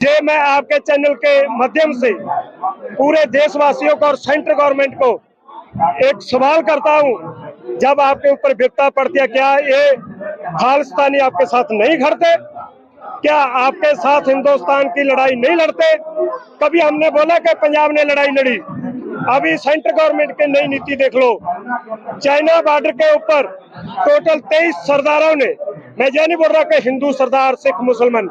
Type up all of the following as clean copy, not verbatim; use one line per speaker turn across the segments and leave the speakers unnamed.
ये मैं आपके चैनल के माध्यम से पूरे देशवासियों को और सेंट्रल गवर्नमेंट को एक सवाल करता हूं, जब आपके ऊपर विपदा पड़ती है, क्या ये खालिस्तानी आपके साथ नहीं खड़ते? क्या आपके साथ हिंदुस्तान की लड़ाई नहीं लड़ते? कभी हमने बोला कि पंजाब ने लड़ाई लड़ी? अभी सेंट्रल गवर्नमेंट की नई नीति देख लो। चाइना बॉर्डर के ऊपर टोटल 23 सरदारों ने, मैं ये नहीं बोल रहा कि हिंदू सरदार सिख मुसलमान,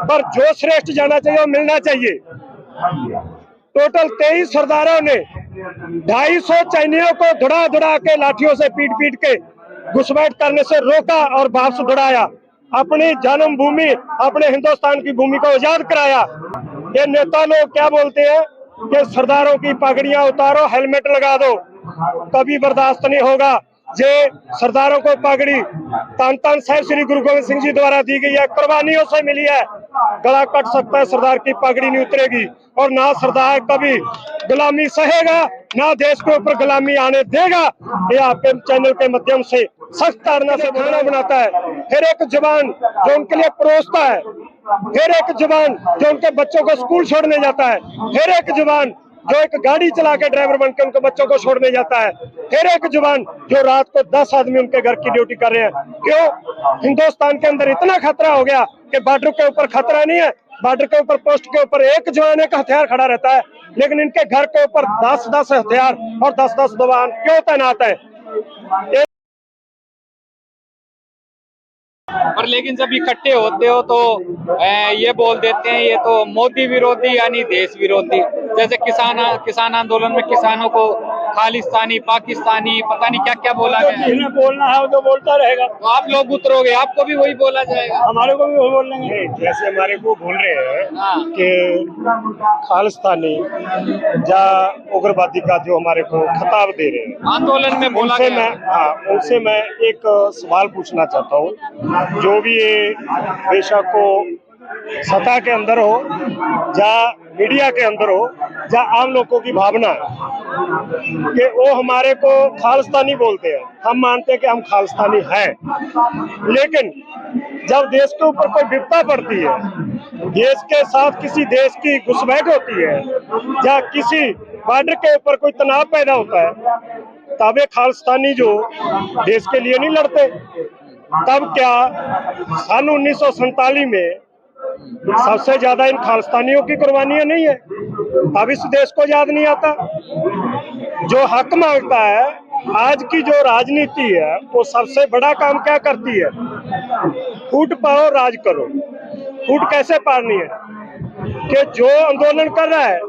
पर जो श्रेष्ठ जाना चाहिए वो मिलना चाहिए। टोटल 23 सरदारों ने 250 चाइनियों को धुड़ा धुड़ा के लाठियों से पीट पीट के घुसपैठ करने से रोका और वापस दौड़ाया। अपनी जन्मभूमि, अपने हिंदुस्तान की भूमि को आजाद कराया। ये नेता लोग क्या बोलते हैं कि सरदारों की पगड़ियां उतारो, हेलमेट लगा दो। कभी बर्दाश्त नहीं होगा। ये सरदारों को पगड़ी तन तन साहिब श्री गुरु गोविंद सिंह जी द्वारा दी गई है, कुर्बानियों से मिली है। गला कट सकता है, सरदार की पगड़ी नहीं उतरेगी। और ना सरदार कभी गुलामी सहेगा, ना देश के ऊपर गुलामी आने देगा। ये आपके चैनल के माध्यम से सख्त धारणा से खाना बनाता है। फिर एक जवान जो उनके लिए परोसता है, फिर एक जवान जो उनके बच्चों को स्कूल छोड़ने जाता है, फिर एक जवान जो एक गाड़ी चला के ड्राइवर बनकर उनके बच्चों को छोड़ने जाता है, फिर एक जवान जो रात को 10 आदमी उनके घर की ड्यूटी कर रहे हैं। क्यों? हिंदुस्तान के अंदर इतना खतरा हो गया कि बॉर्डर के ऊपर खतरा नहीं है। बॉर्डर के ऊपर पोस्ट के ऊपर एक जवान एक हथियार खड़ा रहता है, लेकिन इनके घर के ऊपर 10-10 हथियार और 10-10 जवान क्यों तैनात है?
पर लेकिन जब इकट्ठे होते हो तो ये बोल देते हैं ये तो मोदी विरोधी यानी देश विरोधी। जैसे किसान आंदोलन में किसानों को खालिस्तानी, पाकिस्तानी, पता नहीं क्या क्या बोला गया।
जिन्हें बोलना है वो तो बोलता रहेगा।
तो आप लोग उतरोगे, आपको भी वही बोला जाएगा?
हमारे को भी वो बोल लेंगे। जैसे हमारे को बोल रहे हैं कि खालिस्तानी या उग्रवादी का जो हमारे को खिताब दे रहे हैं,
आंदोलन में बोला गया।
उनसे मैं एक सवाल पूछना चाहता हूँ। जो भी ये बेशक को सत्ता के अंदर हो या मीडिया के अंदर हो या आम लोगों की भावना कि वो हमारे को खालिस्तानी बोलते हैं, हम मानते हैं कि हम खालिस्तानी हैं, लेकिन जब देश के ऊपर कोई विपदा पड़ती है, देश के साथ किसी देश की घुसपैठ होती है या किसी बॉर्डर के ऊपर कोई तनाव पैदा होता है, तब ये खालिस्तानी जो देश के लिए नहीं लड़ते। तब क्या सन 1947 में सबसे ज्यादा इन खालिस्तानियों की कुर्बानियां नहीं है? अब इस देश को याद नहीं आता? जो हक मांगता है, आज की जो राजनीति है वो सबसे बड़ा काम क्या करती है? फूट पाओ राज करो। फूट कैसे पानी है कि जो आंदोलन कर रहा है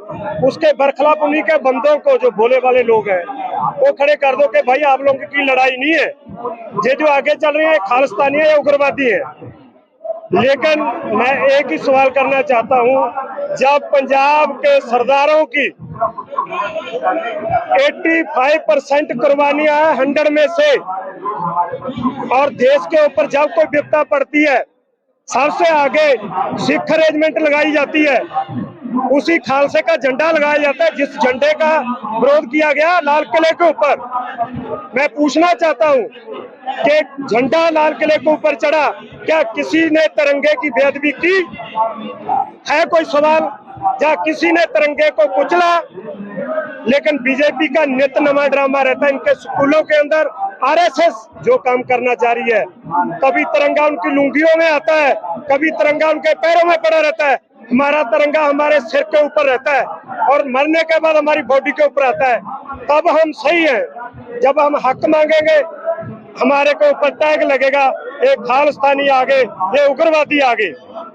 उसके बरखिलाफ उन्हीं के बंदों को, जो बोले वाले लोग हैं, वो खड़े कर दो कि भाई आप लोगों की लड़ाई नहीं है, ये जो आगे चल रहे हैं खालिस्तानी है या उग्रवादी है। लेकिन मैं एक ही सवाल करना चाहता हूं, जब पंजाब के सरदारों की 85% कुर्बानियां हैं 100 में से, और देश के ऊपर जब कोई विपदा पड़ती है सबसे आगे सिख रेजिमेंट लगाई जाती है, उसी खालसे का झंडा लगाया जाता है जिस झंडे का विरोध किया गया लाल किले के ऊपर। मैं पूछना चाहता हूं कि झंडा लाल किले के ऊपर चढ़ा, क्या किसी ने तिरंगे की बेअदबी की है? कोई सवाल? या किसी ने तिरंगे को कुचला? लेकिन बीजेपी का नित्य नवा ड्रामा रहता है इनके स्कूलों के अंदर। आरएसएस जो काम करना चाह रही है, कभी तिरंगा उनकी लुंगियों में आता है, कभी तिरंगा उनके पैरों में पड़ा रहता है। हमारा तिरंगा हमारे सिर के ऊपर रहता है और मरने के बाद हमारी बॉडी के ऊपर आता है। तब हम सही हैं। जब हम हक मांगेंगे हमारे को ऊपर टैग लगेगा, एक खालिस्तानी आगे, ये उग्रवादी आगे।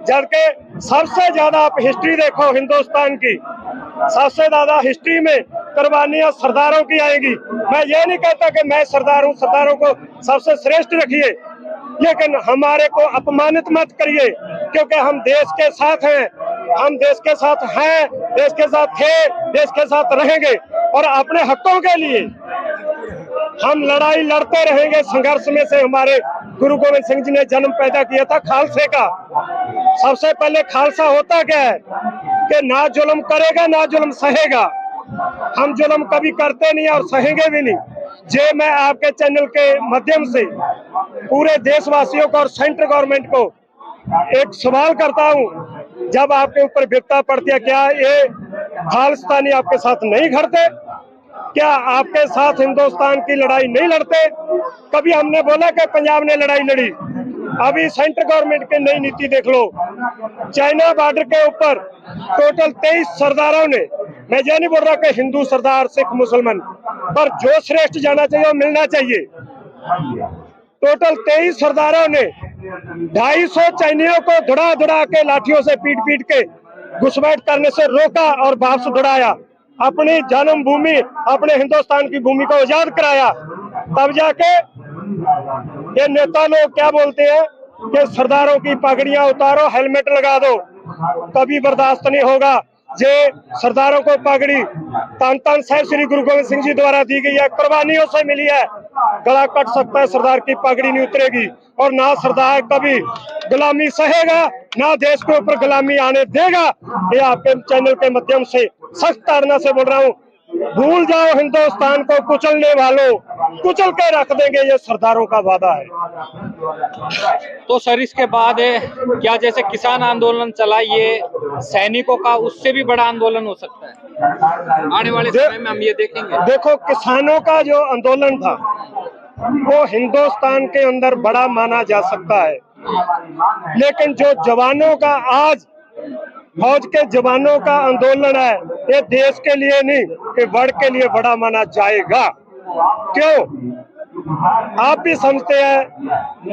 जबकि सबसे ज्यादा आप हिस्ट्री देखो हिंदुस्तान की, सबसे ज्यादा हिस्ट्री में कुर्बानियां सरदारों की आएगी। मैं ये नहीं कहता कि मैं सरदार हूँ, सरदारों को सबसे श्रेष्ठ रखिए, लेकिन हमारे को अपमानित मत करिए, क्योंकि हम देश के साथ हैं, हम देश के साथ हैं, देश के साथ थे, देश के साथ रहेंगे और अपने हकों के लिए हम लड़ाई लड़ते रहेंगे। संघर्ष में से हमारे गुरु गोविंद सिंह जी ने जन्म पैदा किया था खालसे का। सबसे पहले खालसा होता क्या है कि ना जुल्म करेगा ना जुल्म सहेगा। हम जुल्म कभी करते नहीं और सहेंगे भी नहीं। जे मैं आपके चैनल के माध्यम से पूरे देशवासियों को और सेंट्रल गवर्नमेंट को एक सवाल करता हूं, जब आपके ऊपर विपदा पड़ती है, क्या ये खालिस्तानी आपके साथ नहीं खड़ते? क्या आपके साथ हिंदुस्तान की लड़ाई नहीं लड़ते? कभी हमने बोला कि पंजाब ने लड़ाई लड़ी? अभी सेंट्रल गवर्नमेंट की नई नीति देख लो, चाइना बॉर्डर के ऊपर टोटल 23 सरदारों ने, मैं ये नहीं बोल रहा कि हिंदू सरदार सिख मुसलमान, पर जो श्रेष्ठ जाना चाहिए वो मिलना चाहिए। टोटल 23 सरदारों ने 250 चाइनियों को धुड़ा धुड़ा के लाठियों से पीट पीट के घुसपैठ करने से रोका और वापस दौड़ाया, अपनी जन्मभूमि, अपने हिंदुस्तान की भूमि को आजाद कराया। तब जाके ये नेता लोग क्या बोलते हैं कि सरदारों की पगड़ियां उतारो, हेलमेट लगा दो। कभी बर्दाश्त नहीं होगा। ये सरदारों को पगड़ी तन तन साहिब श्री गुरु गोविंद सिंह जी द्वारा दी गई है, कुर्बानियों से मिली है। गला कट सकता है, सरदार की पगड़ी नहीं उतरेगी, और ना सरदार कभी गुलामी सहेगा, ना देश के ऊपर गुलामी आने देगा। ये आपके चैनल के माध्यम से सख्त ताड़ना से बोल रहा हूँ, भूल जाओ हिंदुस्तान को कुचलने वालों, कुचल के रख देंगे, ये सरदारों का वादा है।
तो सर इसके बाद क्या जैसे किसान आंदोलन चला, ये सैनिकों का उससे भी बड़ा आंदोलन हो सकता है आने वाले समय में, हम ये देखेंगे?
देखो, किसानों का जो आंदोलन था वो हिंदुस्तान के अंदर बड़ा माना जा सकता है, लेकिन जो जवानों का आज फौज के जवानों का आंदोलन है, ये देश के लिए नहीं, ये वर्ल्ड के लिए बड़ा माना जाएगा। क्यों? आप भी समझते हैं,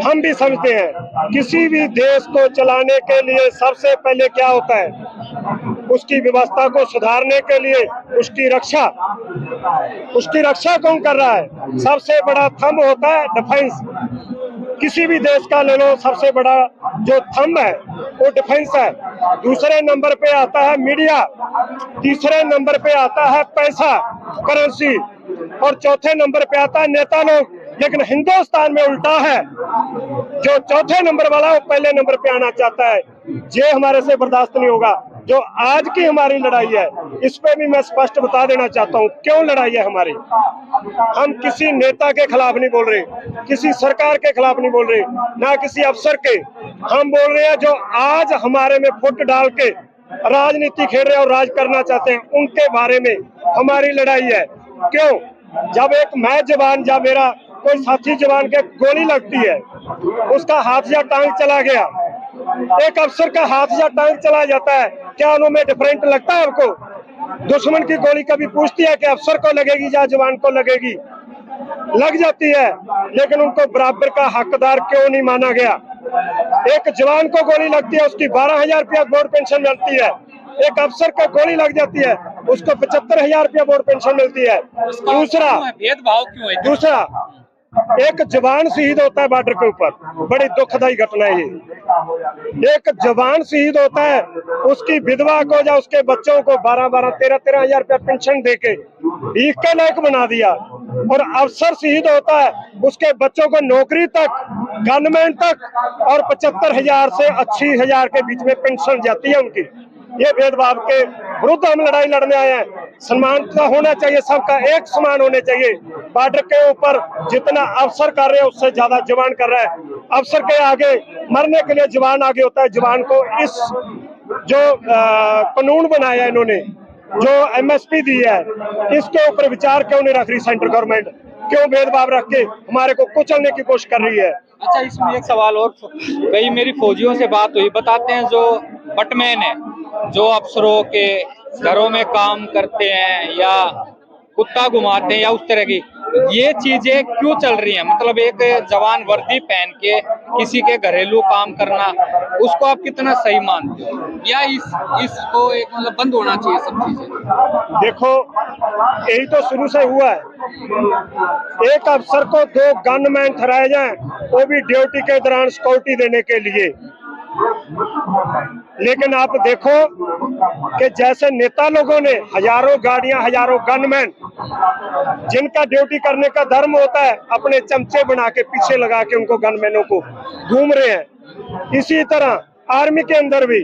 हम भी समझते हैं, किसी भी देश को चलाने के लिए सबसे पहले क्या होता है, उसकी व्यवस्था को सुधारने के लिए उसकी रक्षा कौन कर रहा है? सबसे बड़ा थंब होता है डिफेंस। किसी भी देश का ले लो, सबसे बड़ा जो थंब है वो डिफेंस है। दूसरे नंबर पे आता है मीडिया, तीसरे नंबर पे आता है पैसा, करेंसी, और चौथे नंबर पे आता है नेता लोग। लेकिन हिंदुस्तान में उल्टा है, जो चौथे नंबर वाला वो पहले नंबर पे आना चाहता है। ये हमारे से बर्दाश्त नहीं होगा। जो आज की हमारी लड़ाई है, इस पे भी मैं स्पष्ट बता देना चाहता हूँ क्यों लड़ाई है हमारी। हम किसी नेता के खिलाफ नहीं बोल रहे, किसी सरकार के खिलाफ नहीं बोल रहे, ना किसी अफसर के। हम बोल रहे हैं जो आज हमारे में फुट डाल के राजनीति खेल रहे हैं और राज करना चाहते हैं, उनके बारे में हमारी लड़ाई है। क्यों? जब एक मैं जवान, जब मेरा कोई साथी जवान के गोली लगती है, उसका हाथ या टांग चला गया, एक अफसर का हाथ या टांग चला जाता है, क्या उनमें डिफरेंट लगता है आपको? दुश्मन की गोली कभी पूछती है कि अफसर को लगेगी या जवान को लगेगी? लग जाती है, लेकिन उनको बराबर का हकदार क्यों नहीं माना गया? एक जवान को गोली लगती है, उसकी 12,000 रुपया बोर्ड पेंशन मिलती है। एक अफसर को गोली लग जाती है, उसको 75,000 रुपया बोर्ड पेंशन मिलती है। दूसरा
भेदभाव क्यों है?
दूसरा, एक जवान शहीद होता है बॉर्डर के ऊपर, बड़ी दुखदायी घटना है ये। एक जवान शहीद होता है, उसकी विधवा को या उसके बच्चों को 12-12, 13-13 हजार रुपया पेंशन देके भीख के लायक बना दिया। और अफसर शहीद होता है, उसके बच्चों को नौकरी तक, गनमैन तक, और 75,000 से 80,000 के बीच में पेंशन जाती है उनकी। ये भेदभाव के विरुद्ध हम लड़ाई लड़ने आए हैं। सम्मान का होना चाहिए, सबका एक समान होने चाहिए। बॉर्डर के ऊपर जितना अफसर कर रहे हैं उससे ज्यादा जवान कर रहा है। अफसर के आगे मरने के लिए जवान आगे होता है। जवान को इस जो कानून बनाया है इन्होंने, जो MSP दी है, इसके ऊपर विचार क्यों नहीं रख रही सेंट्रल गवर्नमेंट? क्यों भेदभाव रख के हमारे को कुचलने की कोशिश कर रही है?
अच्छा, इसमें एक सवाल और, कई मेरी फौजियों से बात हुई, बताते हैं जो बटमैन है, जो अफसरों के घरों में काम करते हैं या कुत्ता घुमाते हैं या उस तरह की, ये चीजें क्यों चल रही हैं? मतलब एक जवान वर्दी पहन के किसी के घरेलू काम करना, उसको आप कितना सही मानते हो, या इसको एक मतलब बंद होना चाहिए सब चीजें?
देखो, यही तो शुरू से हुआ है। एक अफसर को 2 गनमैन ठहराए जाएं, वो भी ड्यूटी के दौरान सिक्योरिटी देने के लिए। लेकिन आप देखो कि जैसे नेता लोगों ने हजारों गाड़ियां, हजारों गनमैन, जिनका ड्यूटी करने का धर्म होता है, अपने चमचे बना के पीछे लगा के उनको गनमैनों को घूम रहे हैं। इसी तरह आर्मी के अंदर भी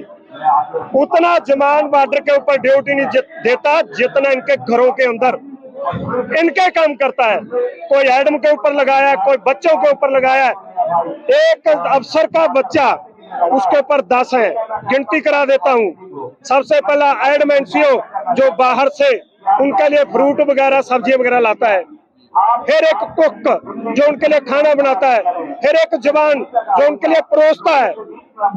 उतना जवान बॉर्डर के ऊपर ड्यूटी नहीं देता जितना इनके घरों के अंदर इनके काम करता है। कोई एडम के ऊपर लगाया है, कोई बच्चों के ऊपर लगाया है। एक अफसर का बच्चा उसके ऊपर 10 है। गिनती करा देता हूँ। सबसे पहला एडमेंसियो जो बाहर से उनके लिए फ्रूट वगैरह सब्जी वगैरह लाता है, फिर एक कुक जो उनके लिए खाना बनाता है, फिर एक जवान जो उनके लिए परोसता है,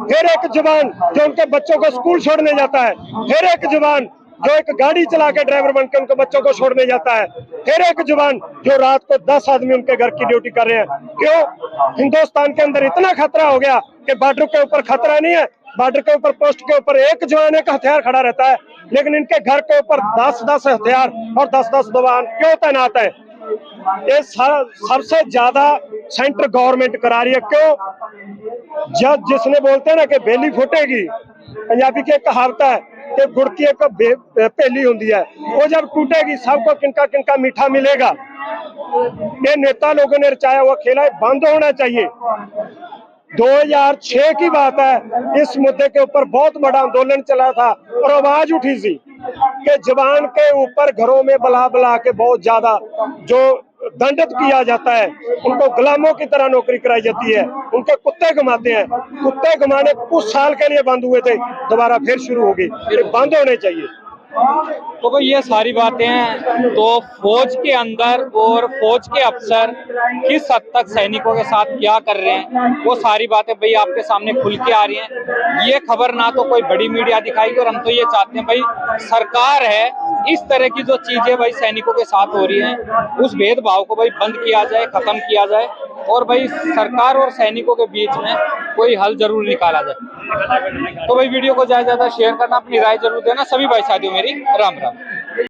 फिर एक जवान जो उनके बच्चों को स्कूल छोड़ने जाता है, फिर एक जवान जो एक गाड़ी चला के ड्राइवर बन के उनके बच्चों को छोड़ने जाता है, फिर एक जवान जो रात को 10 आदमी उनके घर की ड्यूटी कर रहे हैं। क्यों? हिंदुस्तान के अंदर इतना खतरा हो गया कि बॉर्डर के ऊपर खतरा नहीं है, बॉर्डर के ऊपर पोस्ट के ऊपर एक जवान एक हथियार खड़ा रहता है, लेकिन इनके घर के ऊपर 10-10 हथियार और 10-10 जवान क्यों तैनात है? ये सबसे ज्यादा सेंट्रल गवर्नमेंट करा रही है। क्यों? जब जिसने बोलते हैं ना कि बेली फूटेगी, पंजाबी की एक कहावत है कि गुड़ की एक पेली होती है, वो जब टूटेगी सबको किनका किनका मीठा मिलेगा। ये नेता लोगों ने रचाया हुआ खेला है, बंद होना चाहिए। 2006 की बात है, इस मुद्दे के ऊपर बहुत बड़ा आंदोलन चला था और आवाज उठी थी कि जवान के ऊपर घरों में बुला बुला के बहुत ज्यादा जो दंडित किया जाता है, उनको गुलामों की तरह नौकरी कराई जाती है, उनके कुत्ते घुमाते हैं। कुत्ते घुमाने कुछ साल के लिए बंद हुए थे, दोबारा फिर शुरू हो गई। ये बंद होने चाहिए।
तो भाई ये सारी बातें हैं, तो फौज के अंदर और फौज के अफसर किस हद तक सैनिकों के साथ क्या कर रहे हैं, वो सारी बातें भाई आपके सामने खुल के आ रही हैं। ये खबर ना तो कोई बड़ी मीडिया दिखाएगी, और हम तो ये चाहते हैं भाई सरकार है, इस तरह की जो चीजें भाई सैनिकों के साथ हो रही हैं, उस भेदभाव को भाई बंद किया जाए, खत्म किया जाए, और भाई सरकार और सैनिकों के बीच में कोई हल जरूर निकाला जाए। तो भाई वीडियो को ज्यादा से ज्यादा शेयर करना, अपनी राय जरूर देना। सभी भाई साथियों मेरी राम राम।